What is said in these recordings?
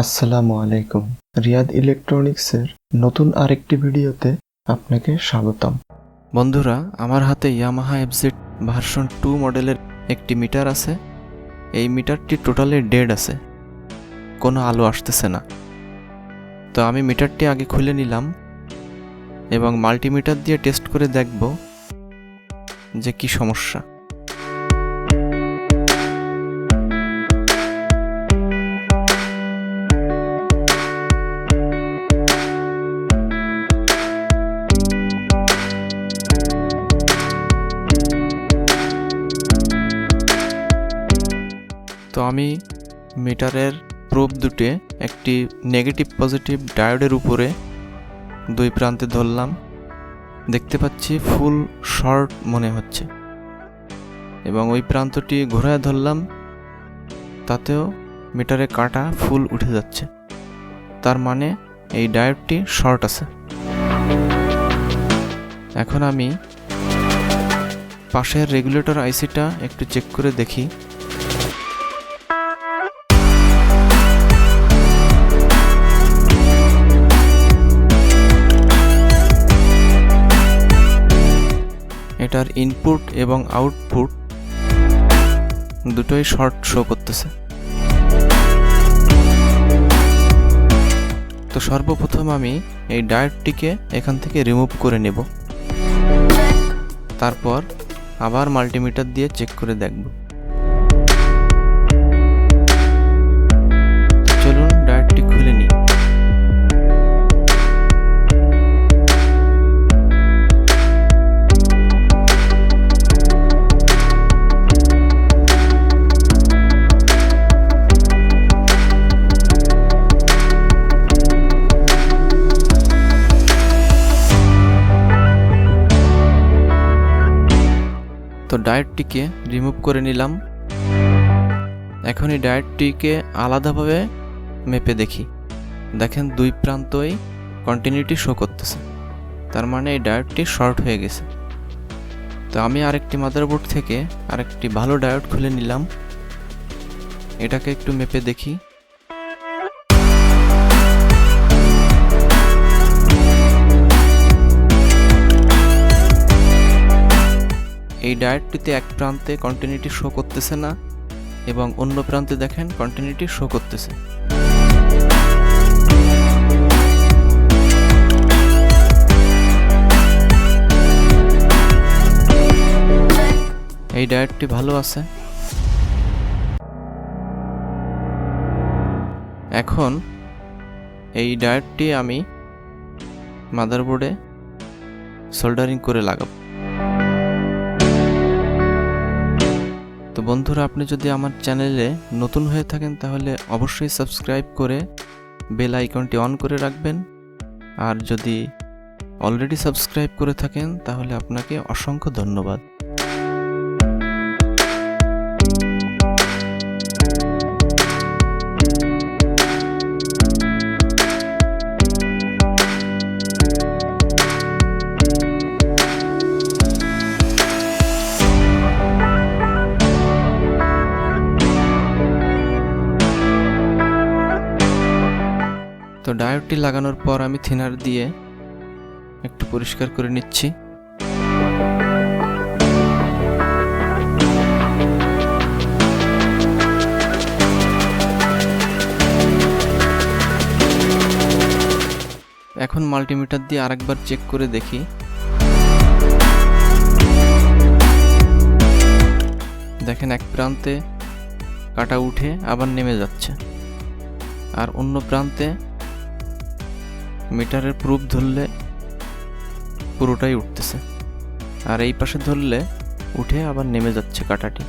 আসসালামু আলাইকুম। রিয়াদ ইলেকট্রনিক্সের নতুন আরেকটি ভিডিওতে আপনাকে স্বাগতম। বন্ধুরা, আমার হাতে ইয়ামাহা FZ ভার্সন 2 মডেলের একটি মিটার আছে। এই মিটারটি টোটালি ডেড আছে, কোনো আলো আসতেছে না। তো আমি মিটারটি আগে খুলে নিলাম এবং মাল্টিমিটার দিয়ে টেস্ট করে দেখব যে কি সমস্যা। তো আমি মিটারের প্রোব দুটে একটি নেগেটিভ পজিটিভ ডায়োডের উপরে দুই প্রান্তে ধরলাম। দেখতে পাচ্ছি ফুল শর্ট মনে হচ্ছে এবং ওই প্রান্তটি ঘোরায় ধরলাম, তাতেও মিটারে কাটা ফুল উঠে যাচ্ছে। তার মানে এই ডায়োডটি শর্ট আছে। এখন আমি পাশের রেগুলেটর আইসিটা একটু চেক করে দেখি। এটার ইনপুট এবং আউটপুট দুটোই শর্ট শো করতেছে। তো সর্বপ্রথম আমি এই ডায়োডটিকে এখান থেকে রিমুভ করে নেব, তারপর আবার মাল্টিমিটার দিয়ে চেক করে দেখব। চলুন ডায়োডটি খুলে নিই। তো ডায়োডটিকে রিমুভ করে নিলাম। এখন এই ডায়োডটিকে আলাদাভাবে মেপে দেখি। দেখেন দুই প্রান্তই কন্টিনিউটি শো করতেছে, তার মানে এই ডায়োডটি শর্ট হয়ে গেছে। তো আমি আরেকটি মাদারবোর্ড থেকে আরেকটি ভালো ডায়োড খুলে নিলাম, এটাকে একটু মেপে দেখি। এই ডায়োডটিতে এক প্রান্তে কন্টিনিউটি শো করতেছে না এবং অন্য প্রান্তে দেখেন কন্টিনিউটি শো করতেছে। এই ডায়োডটি ভালো আছে। এখন এই ডায়োডটি আমি মাদারবোর্ডে সোল্ডারিং করে লাগাবো। তো বন্ধুরা, আপনি যদি আমার চ্যানেলে নতুন হয়ে থাকেন তাহলে অবশ্যই সাবস্ক্রাইব করে বেল আইকনটি অন করে রাখবেন। আর যদি অলরেডি সাবস্ক্রাইব করে থাকেন তাহলে আপনাকে অসংখ্য ধন্যবাদ। তো ডায়োডটি লাগানোর পর আমি থিনার দিয়ে একটু পরিষ্কার করে নিচ্ছি। এখন মাল্টিমিটার দিয়ে আরেকবার চেক করে দেখি। দেখেন এক প্রান্তে কাটা উঠে আবার নেমে যাচ্ছে, আর অন্য প্রান্তে মিটারের প্রুফ ধরলে পুরোটাই উঠতেছে, আর এই পাশে ধরলে উঠে আবার নেমে যাচ্ছে কাটাটি।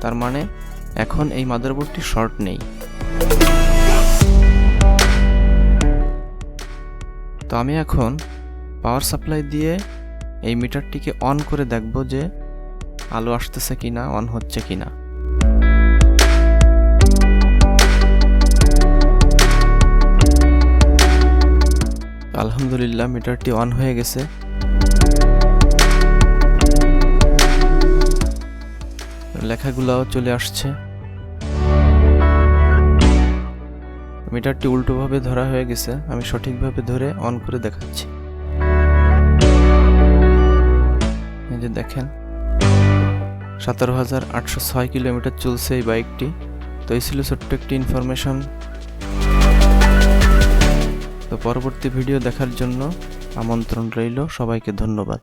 তার মানে এখন এই মাদারবোর্ডটি শর্ট নেই। তো আমি এখন পাওয়ার সাপ্লাই দিয়ে এই মিটারটিকে অন করে দেখব যে আলো আসতেছে কিনা, অন হচ্ছে কিনা। আলহামদুলিল্লাহ, মিটারটি অন হয়ে গেছে। লেখাগুলোও চলে আসছে। মিটারটি উল্টোভাবে ধরা হয়ে গেছে, আমি সঠিকভাবে ধরে অন করে দেখাচ্ছি। এই যে দেখেন 17,806 কিলোমিটার চলছে এই বাইকটি। তো এই ছিল ছোট্ট একটি ইনফরমেশন। তো পরবর্তী ভিডিও দেখার জন্য আমন্ত্রণ রইল, সবাইকে ধন্যবাদ।